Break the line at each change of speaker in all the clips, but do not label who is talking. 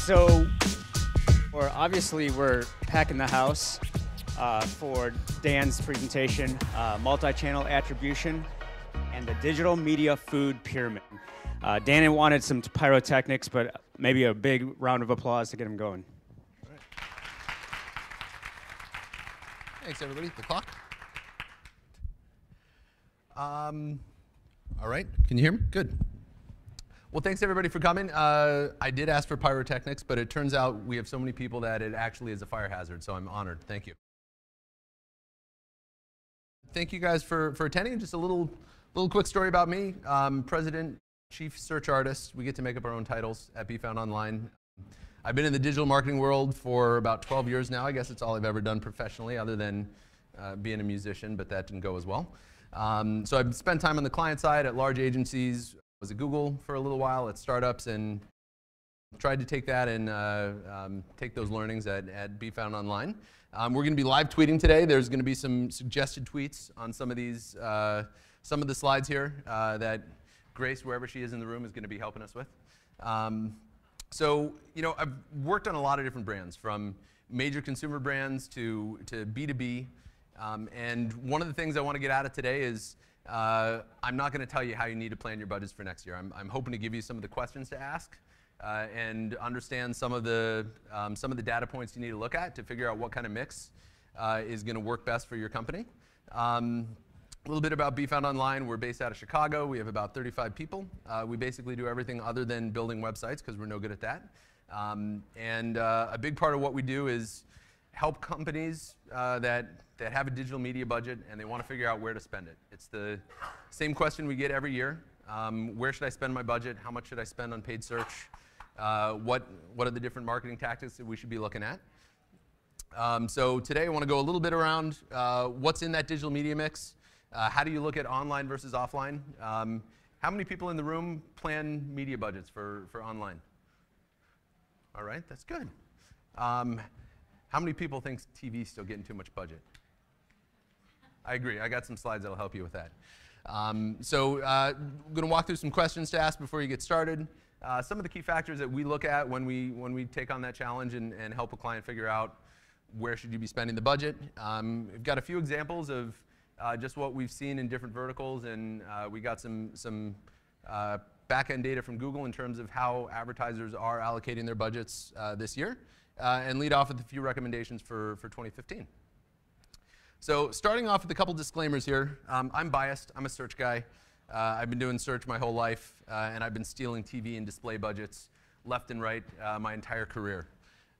So, obviously we're packing the house for Dan's presentation, multi-channel attribution and the digital media food pyramid. Dan wanted some pyrotechnics, but maybe a big round of applause to get him going.
All right. Thanks, everybody. The clock. All right. Can you hear me? Good. Well, thanks, everybody, for coming. I did ask for pyrotechnics, but it turns out we have so many people that it actually is a fire hazard, so I'm honored. Thank you. Thank you guys for attending. Just a little quick story about me. President, Chief Search Artist. We get to make up our own titles at BeFound Online. I've been in the digital marketing world for about 12 years now. I guess it's all I've ever done professionally, other than being a musician, but that didn't go as well. So I've spent time on the client side at large agencies. Was at Google for a little while, at startups, and tried to take that and take those learnings at BeFound Online. We're going to be live tweeting today. There's going to be some suggested tweets on some of these, some of the slides here that Grace, wherever she is in the room, is going to be helping us with. So, you know, I've worked on a lot of different brands, from major consumer brands to B2B. And one of the things I want to get out of today is I'm not going to tell you how you need to plan your budgets for next year. I'm hoping to give you some of the questions to ask and understand some of the data points you need to look at to figure out what kind of mix is going to work best for your company. A little bit about BeFound Online. We're based out of Chicago. We have about 35 people. We basically do everything other than building websites because we're no good at that. A big part of what we do is help companies that have a digital media budget and they want to figure out where to spend it. It's the same question we get every year. Where should I spend my budget? How much should I spend on paid search? What are the different marketing tactics that we should be looking at? So today I want to go a little bit around what's in that digital media mix. How do you look at online versus offline? How many people in the room plan media budgets for online? All right, that's good. How many people think TV is still getting too much budget? I agree. I got some slides that'll help you with that. I'm going to walk through some questions to ask before you get started. Some of the key factors that we look at when we take on that challenge and help a client figure out where should you be spending the budget. We've got a few examples of just what we've seen in different verticals, and we got some back-end data from Google in terms of how advertisers are allocating their budgets this year, and lead off with a few recommendations for 2015. So starting off with a couple disclaimers here. I'm biased. I'm a search guy. I've been doing search my whole life, and I've been stealing TV and display budgets left and right my entire career.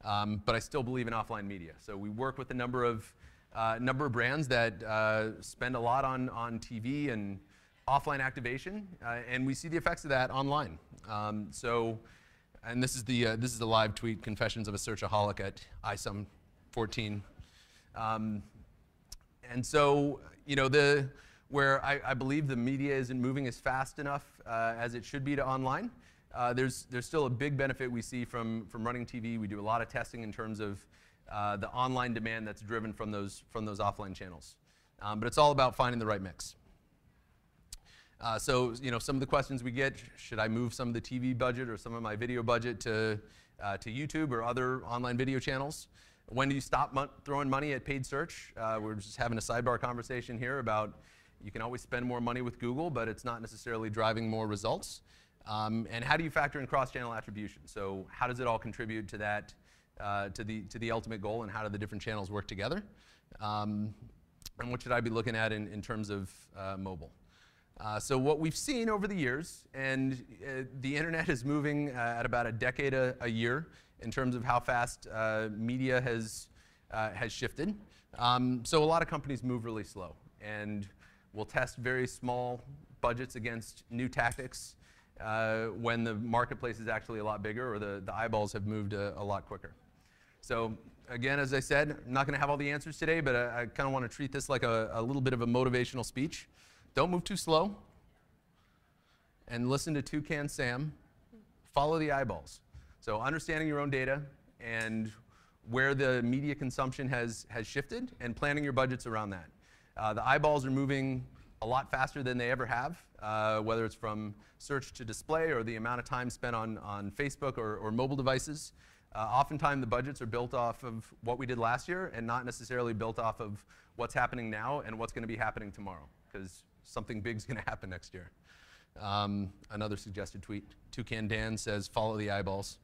But I still believe in offline media. So we work with a number of brands that spend a lot on TV and offline activation, and we see the effects of that online. And this is the live tweet, Confessions of a Searchaholic at ISOM14. And so, you know, where I believe the media isn't moving as fast enough as it should be to online, there's still a big benefit we see from running TV. We do a lot of testing in terms of the online demand that's driven from those offline channels. But it's all about finding the right mix. So, you know, some of the questions we get: should I move some of the TV budget or some of my video budget to YouTube or other online video channels? When do you stop throwing money at paid search? We're just having a sidebar conversation here about you can always spend more money with Google, but it's not necessarily driving more results. And how do you factor in cross-channel attribution? So how does it all contribute to that, to the ultimate goal, and how do the different channels work together? And what should I be looking at in terms of mobile? So what we've seen over the years, and the internet is moving at about a decade a year in terms of how fast media has shifted. So a lot of companies move really slow, and will test very small budgets against new tactics when the marketplace is actually a lot bigger, or the eyeballs have moved a lot quicker. So again, as I said, I'm not going to have all the answers today, but I kind of want to treat this like a little bit of a motivational speech. Don't move too slow, and listen to Toucan Sam. Follow the eyeballs. So understanding your own data and where the media consumption has shifted, and planning your budgets around that. The eyeballs are moving a lot faster than they ever have, whether it's from search to display or the amount of time spent on Facebook or mobile devices. Oftentimes the budgets are built off of what we did last year and not necessarily built off of what's happening now and what's going to be happening tomorrow, because something big's going to happen next year. Another suggested tweet. Toucan Dan says, follow the eyeballs.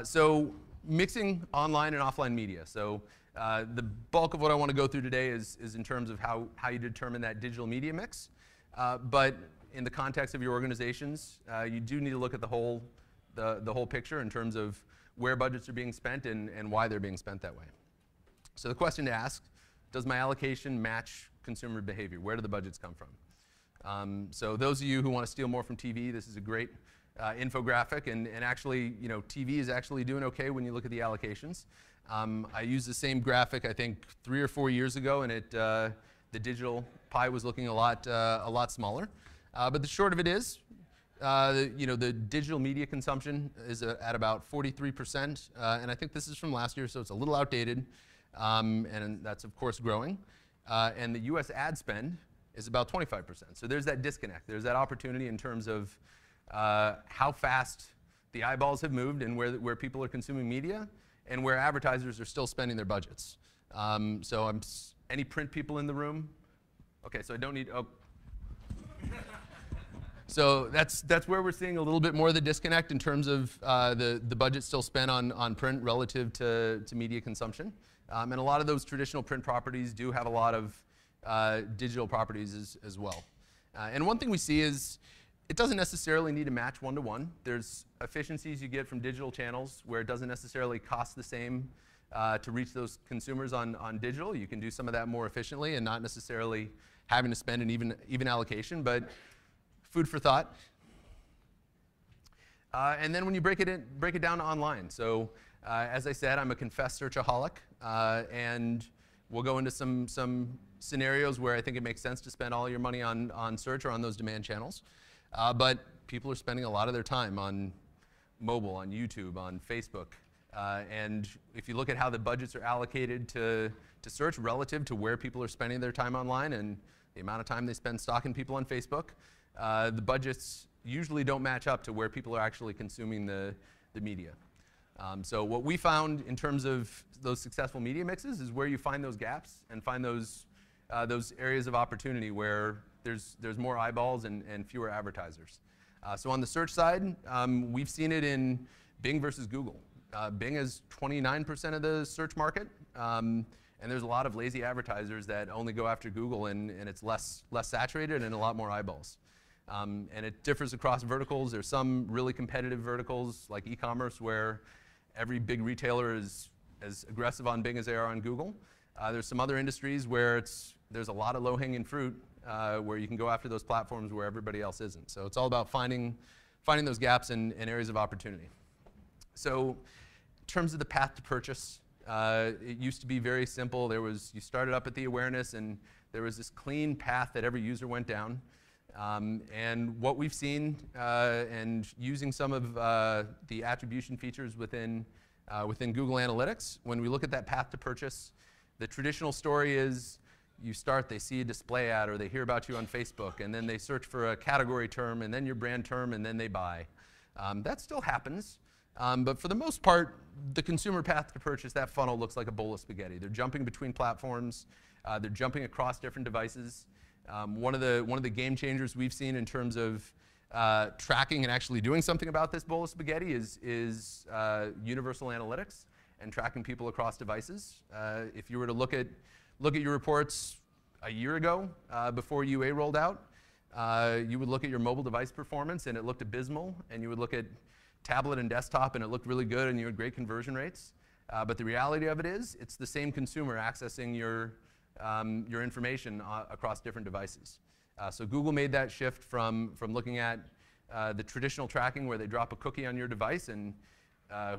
So mixing online and offline media. So the bulk of what I want to go through today is in terms of how you determine that digital media mix. But in the context of your organizations, you do need to look at the whole picture in terms of where budgets are being spent and why they're being spent that way. So the question to ask, does my allocation match consumer behavior? Where do the budgets come from? So those of you who want to steal more from TV, this is a great infographic, and actually, TV is actually doing okay when you look at the allocations. I used the same graphic, I think, 3 or 4 years ago, and the digital pie was looking a lot smaller. But the short of it is, the digital media consumption is at about 43%, and I think this is from last year, so it's a little outdated, and that's of course growing. And the U.S. ad spend is about 25%. So there's that disconnect. There's that opportunity in terms of how fast the eyeballs have moved and where people are consuming media and where advertisers are still spending their budgets. So any print people in the room? Okay, so I don't need, oh. So that's where we're seeing a little bit more of the disconnect in terms of the budget still spent on print relative to media consumption. And a lot of those traditional print properties do have a lot of digital properties as well. And one thing we see is it doesn't necessarily need to match one-to-one. There's efficiencies you get from digital channels where it doesn't necessarily cost the same to reach those consumers on digital. You can do some of that more efficiently and not necessarily having to spend an even allocation, but food for thought. And then when you break it down to online. So as I said, I'm a confessed searchaholic, and we'll go into some scenarios where I think it makes sense to spend all your money on search or on those demand channels. But people are spending a lot of their time on mobile, on YouTube, on Facebook. And if you look at how the budgets are allocated to search relative to where people are spending their time online and the amount of time they spend stalking people on Facebook, the budgets usually don't match up to where people are actually consuming the media. So what we found in terms of those successful media mixes is where you find those gaps and find those areas of opportunity where there's more eyeballs and fewer advertisers. So on the search side, we've seen it in Bing versus Google. Bing is 29% of the search market, and there's a lot of lazy advertisers that only go after Google, and it's less saturated and a lot more eyeballs. And it differs across verticals. There's some really competitive verticals like e-commerce where every big retailer is as aggressive on Bing as they are on Google. There's some other industries where there's a lot of low-hanging fruit where you can go after those platforms where everybody else isn't. So it's all about finding those gaps and areas of opportunity. So in terms of the path to purchase, it used to be very simple. You started up at the awareness, and there was this clean path that every user went down. And what we've seen, and using some of the attribution features within Google Analytics, when we look at that path to purchase, the traditional story is you start, they see a display ad, or they hear about you on Facebook, and then they search for a category term, and then your brand term, and then they buy. That still happens, but for the most part, the consumer path to purchase, that funnel looks like a bowl of spaghetti. They're jumping between platforms, they're jumping across different devices. One of the game changers we've seen in terms of tracking and actually doing something about this bowl of spaghetti is universal analytics and tracking people across devices. If you were to look at your reports a year ago before UA rolled out, you would look at your mobile device performance and it looked abysmal, and you would look at tablet and desktop and it looked really good and you had great conversion rates. But the reality of it is it's the same consumer accessing your information across different devices. So Google made that shift from looking at the traditional tracking where they drop a cookie on your device and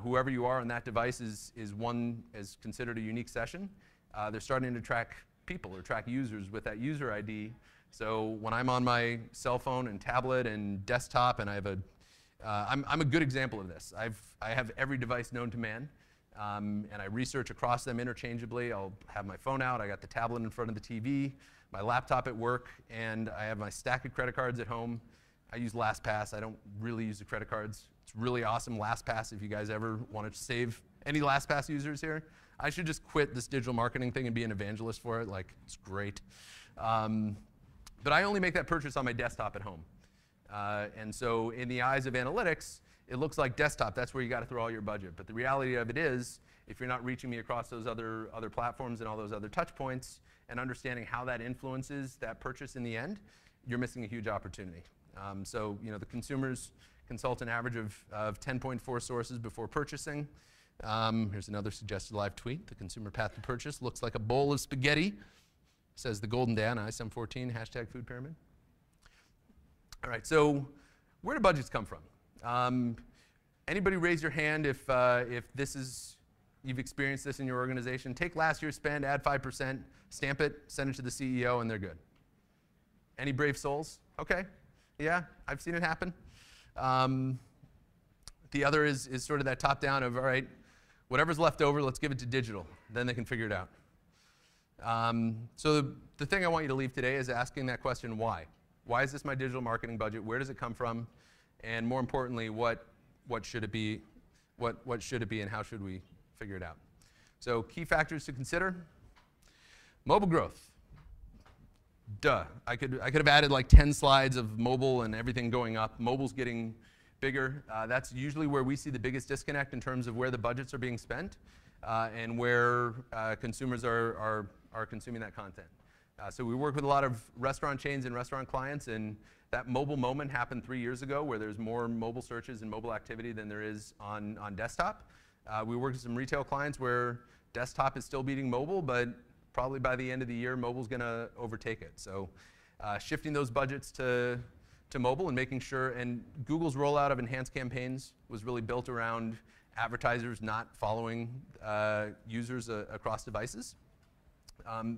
whoever you are on that device is considered a unique session. They're starting to track people or track users with that user ID. So when I'm on my cell phone and tablet and desktop, and I'm a good example of this. I have every device known to man. And I research across them interchangeably. I'll have my phone out, I got the tablet in front of the TV, my laptop at work, and I have my stack of credit cards at home. I use LastPass. I don't really use the credit cards. It's really awesome, LastPass, if you guys ever want to save any LastPass users here. I should just quit this digital marketing thing and be an evangelist for it. Like, it's great. But I only make that purchase on my desktop at home. And so in the eyes of analytics, it looks like desktop. That's where you got to throw all your budget. But the reality of it is, if you're not reaching me across those other platforms and all those other touch points and understanding how that influences that purchase in the end, you're missing a huge opportunity. So the consumers consult an average of 10.4 sources before purchasing. Here's another suggested live tweet. The consumer path to purchase looks like a bowl of spaghetti, says the Golden Dan, ISM14, hashtag food pyramid. All right, so where do budgets come from? Anybody raise your hand if you've experienced this in your organization? Take last year's spend, add 5%, stamp it, send it to the CEO, and they're good. Any brave souls? Okay, yeah, I've seen it happen. The other is sort of that top-down of, all right, whatever's left over, let's give it to digital. Then they can figure it out. So the thing I want you to leave today is asking that question, why? Why is this my digital marketing budget? Where does it come from? And more importantly, what should it be? What should it be, and how should we figure it out? So key factors to consider. Mobile growth. Duh. I could have added like 10 slides of mobile and everything going up. Mobile's getting bigger. That's usually where we see the biggest disconnect in terms of where the budgets are being spent and where consumers are consuming that content. So we work with a lot of restaurant chains and restaurant clients, and that mobile moment happened 3 years ago, where there's more mobile searches and mobile activity than there is on desktop. We work with some retail clients where desktop is still beating mobile, but probably by the end of the year, mobile's going to overtake it. So shifting those budgets to mobile and making sure, and Google's rollout of enhanced campaigns was really built around advertisers not following users across devices.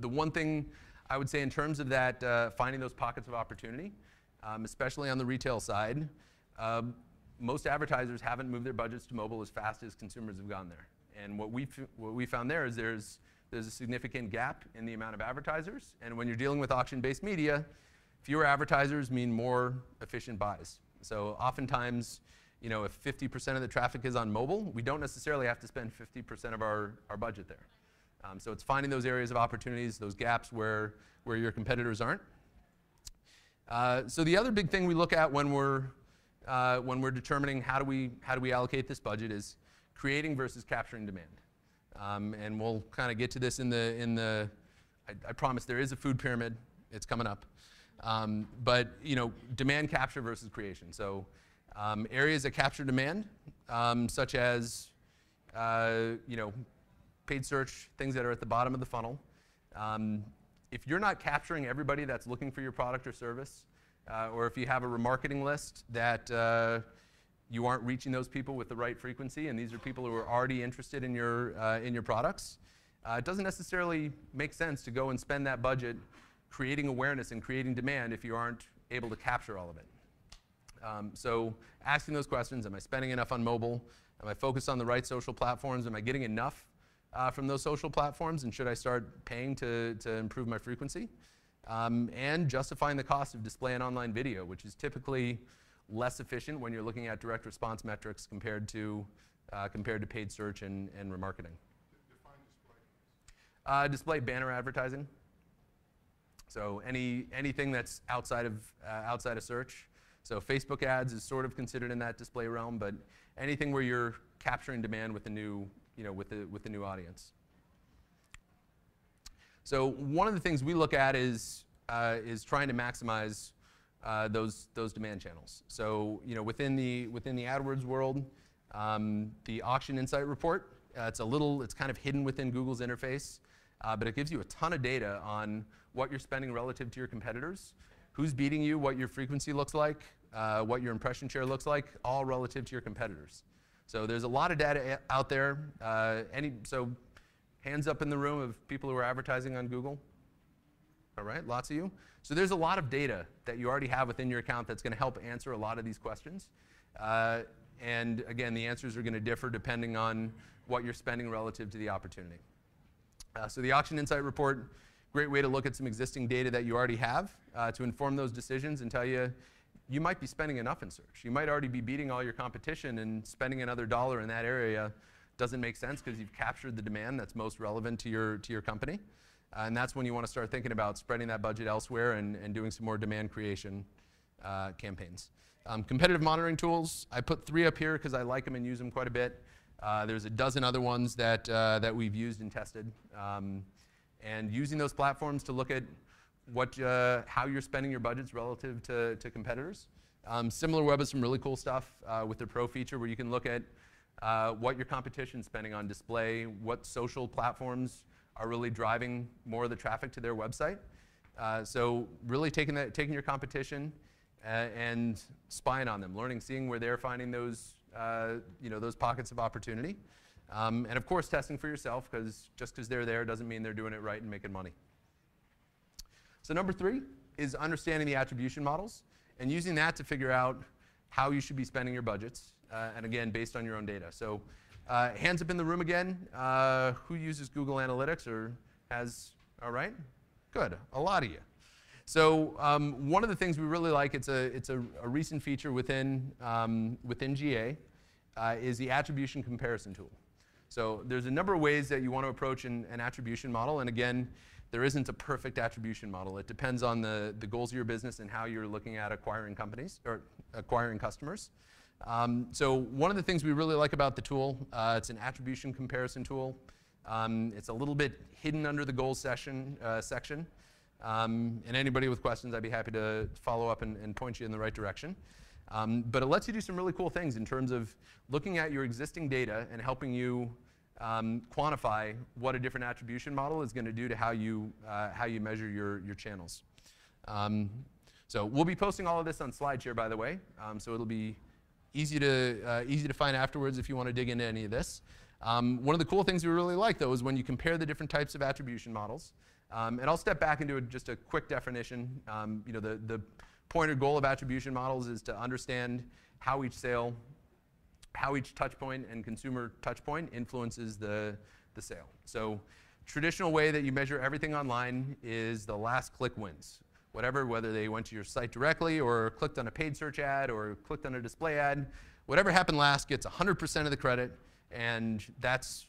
The one thing I would say in terms of that, finding those pockets of opportunity, especially on the retail side, most advertisers haven't moved their budgets to mobile as fast as consumers have gone there. And what we found there is there's a significant gap in the amount of advertisers. And when you're dealing with auction-based media, fewer advertisers mean more efficient buys. So oftentimes, if 50% of the traffic is on mobile, we don't necessarily have to spend 50% of our budget there. So it's finding those areas of opportunities, those gaps where your competitors aren't. So the other big thing we look at when we're determining how do we allocate this budget is creating versus capturing demand. And we'll kind of get to this in the I promise there is a food pyramid. It's coming up. But demand capture versus creation. So areas that capture demand, such as paid search, things that are at the bottom of the funnel. If you're not capturing everybody that's looking for your product or service, or if you have a remarketing list that you aren't reaching those people with the right frequency, and these are people who are already interested in your products, it doesn't necessarily make sense to go and spend that budget creating awareness and creating demand if you aren't able to capture all of it. So asking those questions, am I spending enough on mobile? Am I focused on the right social platforms? Am I getting enough from those social platforms, and should I start paying to improve my frequency? And justifying the cost of display and online video, which is typically less efficient when you're looking at direct response metrics compared to paid search and remarketing.
Define display.
Display banner advertising. So anything that's outside of search. So Facebook ads is sort of considered in that display realm, but anything where you're capturing demand with the new with the new audience. So one of the things we look at is trying to maximize those demand channels. So within the AdWords world, the auction insight report, it's kind of hidden within Google's interface, but it gives you a ton of data on what you're spending relative to your competitors, who's beating you, what your frequency looks like, what your impression share looks like, all relative to your competitors. So there's a lot of data out there. So hands up in the room of people who are advertising on Google. All right, lots of you. So there's a lot of data that you already have within your account that's going to help answer a lot of these questions. And again, the answers are going to differ depending on what you're spending relative to the opportunity. So the Auction Insight Report, great way to look at some existing data that you already have to inform those decisions and tell you, you might be spending enough in search. You might already be beating all your competition, and spending another dollar in that area doesn't make sense because you've captured the demand that's most relevant to your company. And that's when you want to start thinking about spreading that budget elsewhere and doing some more demand creation campaigns. Competitive monitoring tools, I put 3 up here because I like them and use them quite a bit. There's a dozen other ones that we've used and tested. And using those platforms to look at how you're spending your budgets relative to competitors. SimilarWeb has some really cool stuff with their Pro feature where you can look at what your competition's spending on display, what social platforms are really driving more of the traffic to their website. So really taking your competition and spying on them, seeing where they're finding those pockets of opportunity. And of course, testing for yourself, because just because they're there doesn't mean they're doing it right and making money. So number 3 is understanding the attribution models and using that to figure out how you should be spending your budgets, and again, based on your own data. So hands up in the room again. Who uses Google Analytics or has, all right? Good, a lot of you. So one of the things we really like, it's a recent feature within GA, is the attribution comparison tool. So there's a number of ways that you want to approach an attribution model, and again, there isn't a perfect attribution model. It depends on the goals of your business and how you're looking at acquiring companies or acquiring customers. So one of the things we really like about the tool, it's an attribution comparison tool. It's a little bit hidden under the goals section. And anybody with questions, I'd be happy to follow up and point you in the right direction. But it lets you do some really cool things in terms of looking at your existing data and helping you quantify what a different attribution model is going to do to how you measure your channels. So we'll be posting all of this on SlideShare, by the way. So it'll be easy to find afterwards if you want to dig into any of this. One of the cool things we really like, though, is when you compare the different types of attribution models. And I'll step back into just a quick definition. The point or goal of attribution models is to understand how each sale, how each touch point and consumer touch point influences the sale. So traditional way that you measure everything online is the last click wins. Whether they went to your site directly or clicked on a paid search ad or clicked on a display ad, whatever happened last gets 100% of the credit, and that's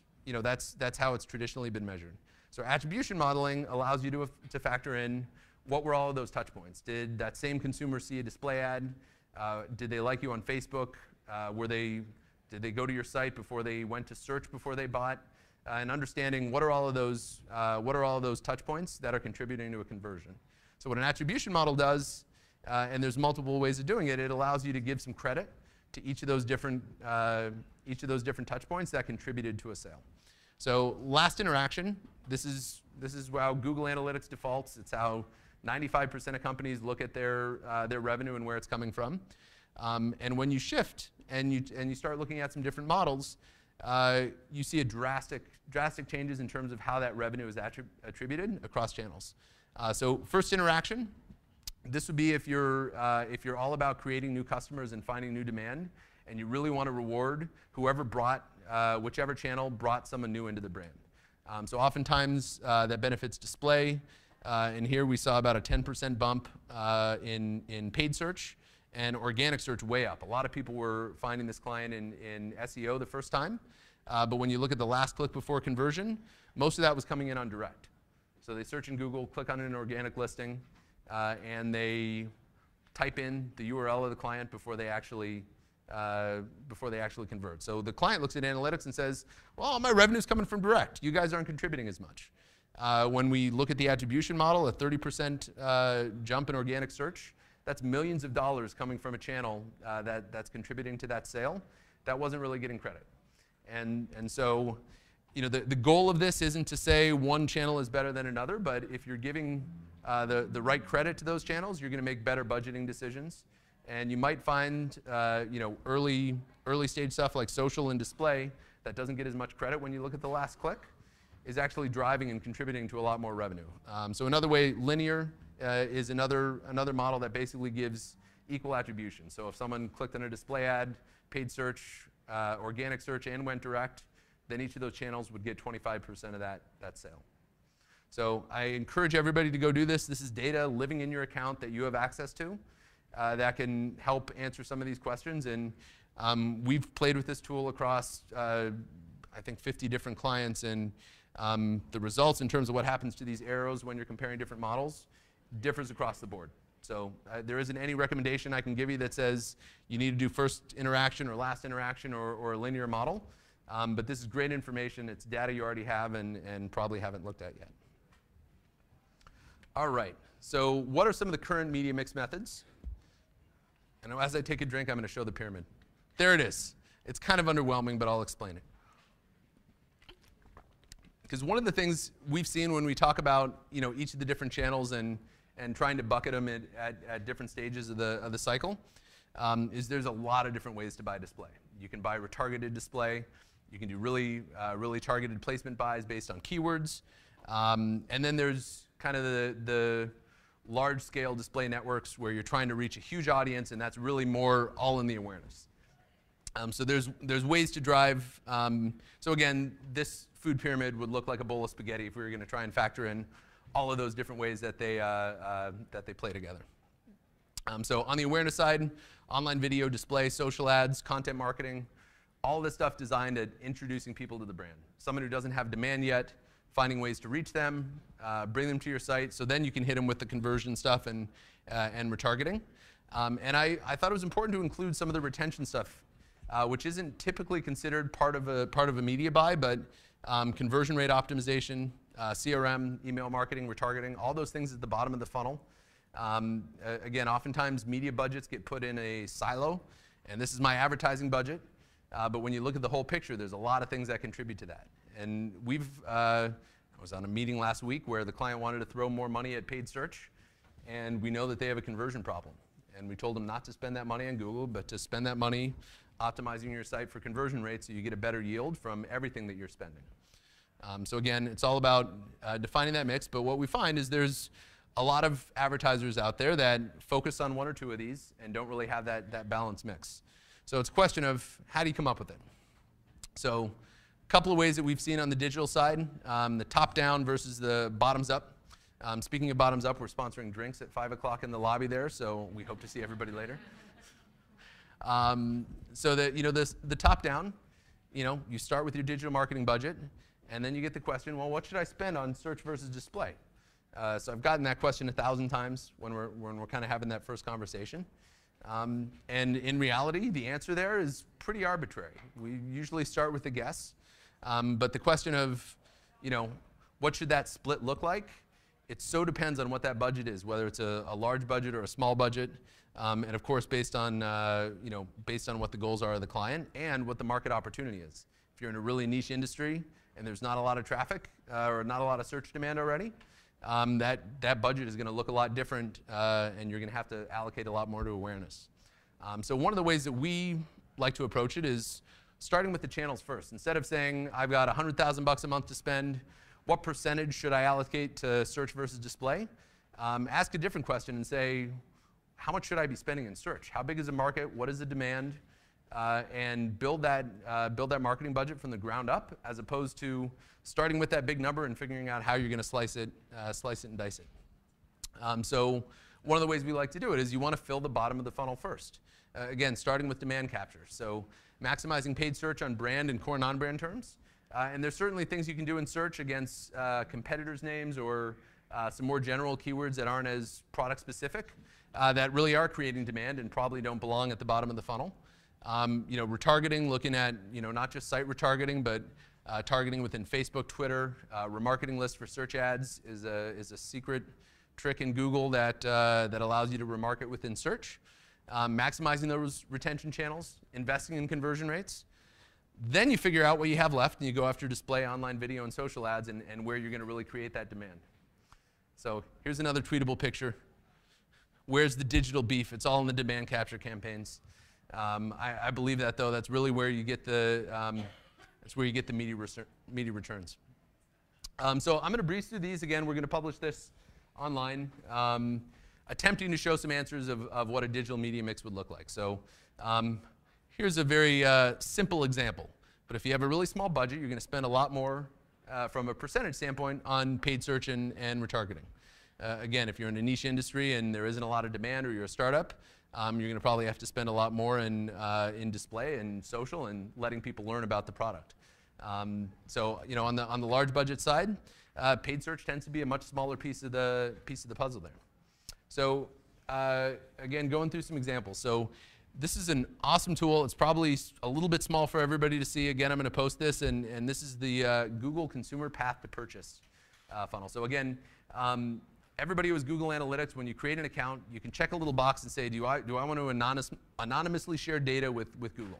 how it's traditionally been measured. So attribution modeling allows you to factor in what were all of those touch points. Did that same consumer see a display ad? Did they like you on Facebook? Did they go to your site before they went to search before they bought? And understanding what are all of those touch points that are contributing to a conversion. So what an attribution model does, and there's multiple ways of doing it, it allows you to give some credit to each of those different touch points that contributed to a sale. So last interaction, this is how Google Analytics defaults. It's how 95% of companies look at their revenue and where it's coming from. And when you shift and you start looking at some different models, you see drastic changes in terms of how that revenue is attributed across channels. So first interaction, this would be if you're all about creating new customers and finding new demand, and you really want to reward whoever whichever channel brought someone new into the brand. So oftentimes that benefits display. And here we saw about a 10% bump in paid search, and organic search way up. A lot of people were finding this client in SEO the first time. But when you look at the last click before conversion, most of that was coming in on direct. So they search in Google, click on an organic listing, and they type in the URL of the client before they actually convert. So the client looks at analytics and says, well, my revenue's coming from direct. You guys aren't contributing as much. When we look at the attribution model, a 30% jump in organic search, that's millions of dollars coming from a channel that's contributing to that sale that wasn't really getting credit. And so the goal of this isn't to say one channel is better than another, but if you're giving the right credit to those channels, you're going to make better budgeting decisions. And you might find early stage stuff like social and display that doesn't get as much credit when you look at the last click is actually driving and contributing to a lot more revenue. So another way, linear is another model that basically gives equal attribution. So if someone clicked on a display ad, paid search, organic search, and went direct, then each of those channels would get 25% of that sale. So I encourage everybody to go do this. This is data living in your account that you have access to. that can help answer some of these questions. And we've played with this tool across, I think, 50 different clients. And the results in terms of what happens to these arrows when you're comparing different models differs across the board. So there isn't any recommendation I can give you that says you need to do first interaction or last interaction or a linear model. But this is great information. It's data you already have and probably haven't looked at yet. All right. So what are some of the current media mix methods? And as I take a drink, I'm going to show the pyramid. There it is. It's kind of underwhelming, but I'll explain it. Because one of the things we've seen when we talk about each of the different channels and trying to bucket them at different stages of the cycle is there's a lot of different ways to buy display. You can buy retargeted display. You can do really targeted placement buys based on keywords. And then there's kind of the large-scale display networks where you're trying to reach a huge audience, and that's really more all in the awareness. So there's ways to drive. So again, this food pyramid would look like a bowl of spaghetti if we were going to try and factor in all of those different ways that they play together. So on the awareness side, online video, display, social ads, content marketing, all this stuff designed at introducing people to the brand. Someone who doesn't have demand yet, finding ways to reach them, bring them to your site, so then you can hit them with the conversion stuff and retargeting. And I thought it was important to include some of the retention stuff, which isn't typically considered part of a media buy, but conversion rate optimization, CRM, email marketing, retargeting, all those things at the bottom of the funnel. Again, oftentimes media budgets get put in a silo, and this is my advertising budget. But when you look at the whole picture, there's a lot of things that contribute to that. And I was on a meeting last week where the client wanted to throw more money at paid search, and we know that they have a conversion problem. And we told them not to spend that money on Google, but to spend that money optimizing your site for conversion rates so you get a better yield from everything that you're spending. So again, it's all about defining that mix, but what we find is there's a lot of advertisers out there that focus on one or two of these and don't really have that balanced mix. So it's a question of how do you come up with it? So a couple of ways that we've seen on the digital side, the top-down versus the bottoms-up. Speaking of bottoms-up, we're sponsoring drinks at 5 o'clock in the lobby there, so we hope to see everybody later. So that the top-down, you start with your digital marketing budget, and then you get the question, well, what should I spend on search versus display? So I've gotten that question 1,000 times when we're kind of having that first conversation. And in reality, the answer there is pretty arbitrary. We usually start with a guess. But the question of, what should that split look like? It so depends on what that budget is, whether it's a large budget or a small budget. And of course, based on what the goals are of the client and what the market opportunity is. If you're in a really niche industry and there's not a lot of traffic or not a lot of search demand already, that budget is going to look a lot different, and you're going to have to allocate a lot more to awareness. So one of the ways that we like to approach it is starting with the channels first. Instead of saying, I've got $100,000 a month to spend, what percentage should I allocate to search versus display? Ask a different question and say, how much should I be spending in search? How big is the market? What is the demand? And build that marketing budget from the ground up, as opposed to starting with that big number and figuring out how you're going to slice it and dice it. So one of the ways we like to do it is you want to fill the bottom of the funnel first. Again, starting with demand capture. So maximizing paid search on brand and core non-brand terms. And there's certainly things you can do in search against competitors' names or some more general keywords that aren't as product specific that really are creating demand and probably don't belong at the bottom of the funnel. Retargeting, looking at not just site retargeting, but targeting within Facebook, Twitter, remarketing lists for search ads is a secret trick in Google that allows you to remarket within search. Maximizing those retention channels, investing in conversion rates. Then you figure out what you have left, and you go after display, online video, and social ads, and where you're going to really create that demand. So here's another tweetable picture. Where's the digital beef? It's all in the demand capture campaigns. I believe that, though, that's really where you get the media returns. So I'm going to breeze through these again. We're going to publish this online, attempting to show some answers of what a digital media mix would look like. So here's a very simple example. But if you have a really small budget, you're going to spend a lot more from a percentage standpoint on paid search and retargeting. Again, if you're in a niche industry and there isn't a lot of demand, or you're a startup, you're going to probably have to spend a lot more in display and social and letting people learn about the product. So on the large budget side, paid search tends to be a much smaller piece of the puzzle there. So again, going through some examples. So this is an awesome tool. It's probably a little bit small for everybody to see. Again, I'm going to post this, and this is the Google Consumer Path to Purchase funnel. So again, everybody who has Google Analytics, when you create an account, you can check a little box and say, do I want to anonymously share data with Google?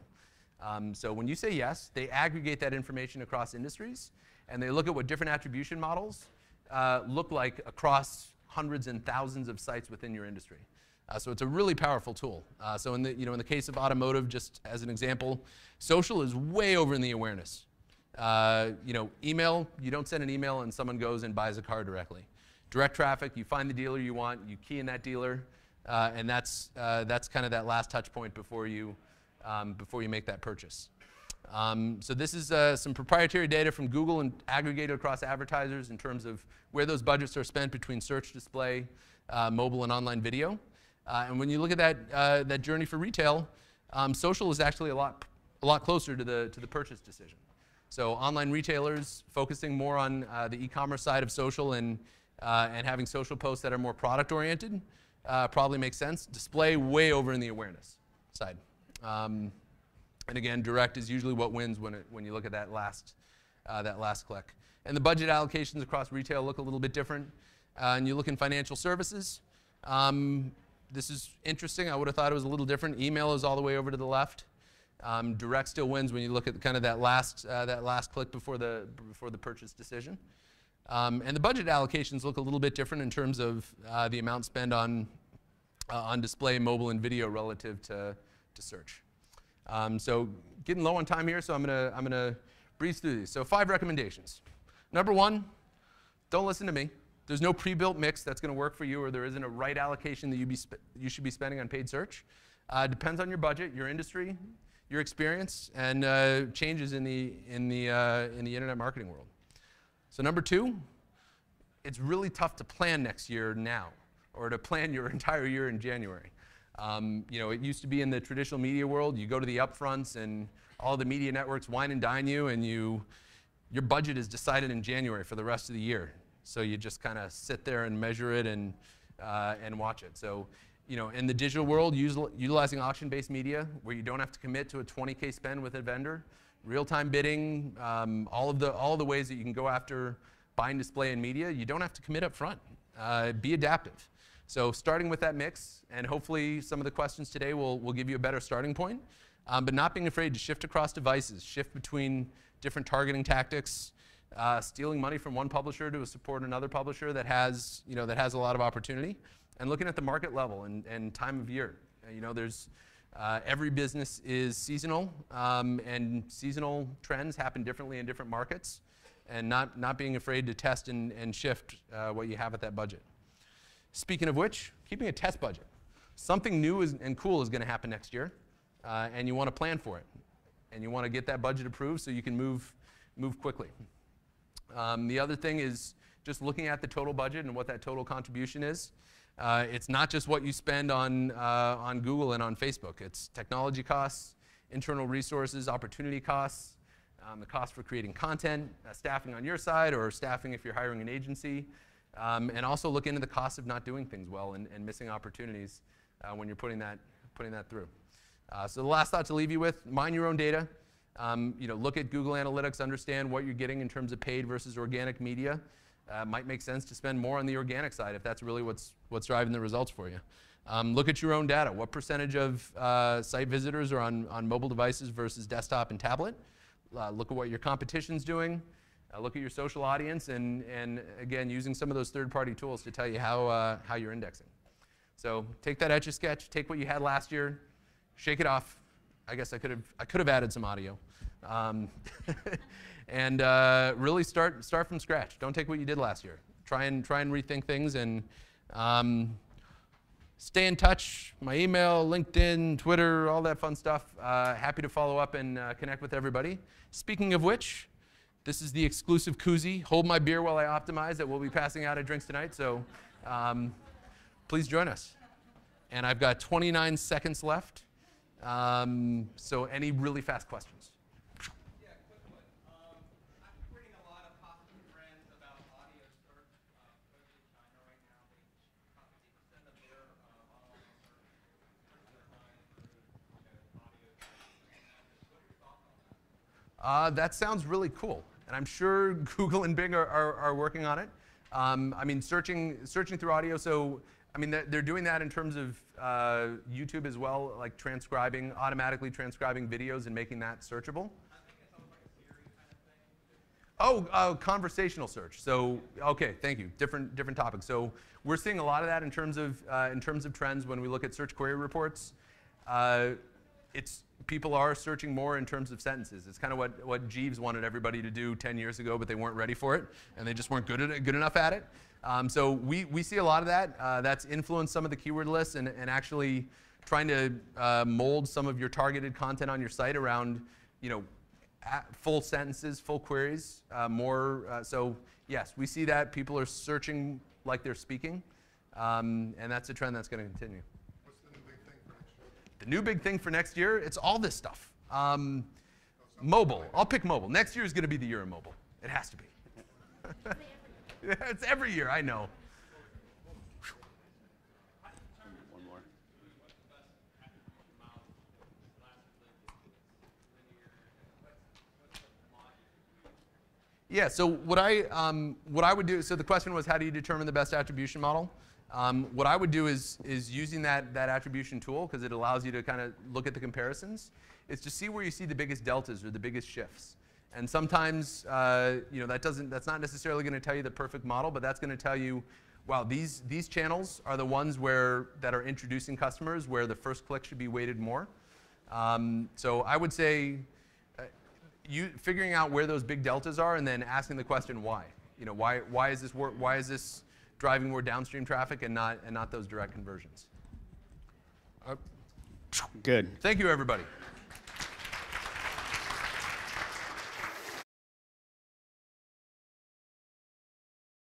So when you say yes, they aggregate that information across industries, and they look at what different attribution models look like across hundreds and thousands of sites within your industry. So it's a really powerful tool. So in the case of automotive, just as an example, social is way over in the awareness. Email, you don't send an email and someone goes and buys a car directly. Direct traffic, you find the dealer you want, you key in that dealer, and that's kind of that last touch point before you make that purchase. So this is some proprietary data from Google and aggregated across advertisers in terms of where those budgets are spent between search, display, mobile, and online video. And when you look at that journey for retail, social is actually a lot closer to the purchase decision. So online retailers focusing more on the e-commerce side of social and having social posts that are more product oriented probably makes sense. Display way over in the awareness side. And again, direct is usually what wins when you look at that last click. And the budget allocations across retail look a little bit different. And you look in financial services. This is interesting. I would have thought it was a little different. Email is all the way over to the left. Direct still wins when you look at kind of that last click before the purchase decision. And the budget allocations look a little bit different in terms of the amount spent on display, mobile, and video relative to search. So getting low on time here, so I'm gonna breeze through these. So 5 recommendations. Number 1, don't listen to me. There's no pre-built mix that's going to work for you, or there isn't a right allocation that you should be spending on paid search. Depends on your budget, your industry, your experience, and changes in the internet marketing world. So number 2, it's really tough to plan next year now, or to plan your entire year in January. It used to be in the traditional media world. You go to the upfronts, and all the media networks wine and dine you, and your budget is decided in January for the rest of the year. So you just kind of sit there and measure it and watch it. So, in the digital world, utilizing auction-based media where you don't have to commit to a $20K spend with a vendor, real-time bidding, all of the ways that you can go after buying display and media, you don't have to commit up front. Be adaptive. So starting with that mix, and hopefully some of the questions today will give you a better starting point, but not being afraid to shift across devices, shift between different targeting tactics, stealing money from one publisher to support another publisher that has a lot of opportunity, and looking at the market level and time of year. There's every business is seasonal, and seasonal trends happen differently in different markets, and not being afraid to test and shift what you have at that budget. Speaking of which, keeping a test budget. Something new and cool is going to happen next year, and you want to plan for it, and you want to get that budget approved so you can move quickly. The other thing is just looking at the total budget and what that total contribution is. It's not just what you spend on Google and on Facebook. It's technology costs, internal resources, opportunity costs, the cost for creating content, staffing on your side, or staffing if you're hiring an agency, and also look into the cost of not doing things well and missing opportunities when you're putting that through. So the last thought to leave you with: mine your own data. Look at Google Analytics, understand what you're getting in terms of paid versus organic media. Might make sense to spend more on the organic side if that's really what's driving the results for you. Look at your own data. What percentage of site visitors are on mobile devices versus desktop and tablet? Look at what your competition's doing. Look at your social audience, and again, using some of those third-party tools to tell you how you're indexing. So take that Etch-a-Sketch, take what you had last year, shake it off. I guess I could have added some audio, and really start from scratch. Don't take what you did last year. Try and rethink things, and stay in touch. My email, LinkedIn, Twitter, all that fun stuff. Happy to follow up and connect with everybody. Speaking of which, this is the exclusive koozie, Hold My Beer While I Optimize, that we'll be passing out at drinks tonight. So please join us. And I've got 29 seconds left. So any really fast questions?
Yeah, quick one. I'm reading a lot of positive trends about audio search, especially in China right now. About 50% of their online search their time through audio search. What are your thoughts on that?
That sounds really cool. And I'm sure Google and Bing are working on it. I mean, searching through audio. So, I mean, they're doing that in terms of YouTube as well, like automatically transcribing videos and making that searchable.
I think it's almost like a Siri kind of thing.
Oh, conversational search. So, okay, thank you. Different topic. So, we're seeing a lot of that in terms of trends when we look at search query reports. People are searching more in terms of sentences. It's kind of what Jeeves wanted everybody to do 10 years ago, but they weren't ready for it, and they just weren't good enough at it. So we see a lot of that. That's influenced some of the keyword lists and actually trying to mold some of your targeted content on your site around, full sentences, full queries, so yes, we see that. People are searching like they're speaking, and that's a trend that's going to continue. The new big thing for next year, it's all this stuff. Mobile. I'll pick mobile. Next year is going to be the year of mobile. It has to be. It's every year, I know.
One more.
Yeah, so what I would do, so the question was, how do you determine the best attribution model? What I would do is using that attribution tool, because it allows you to kind of look at the comparisons, is to see where you see the biggest deltas or the biggest shifts. And sometimes, that's not necessarily going to tell you the perfect model, but that's going to tell you, wow, these channels are the ones that are introducing customers where the first click should be weighted more. So I would say, figuring out where those big deltas are, and then asking the question why. Why is this work? Why is this driving more downstream traffic and not those direct conversions?
Good.
Thank you, everybody.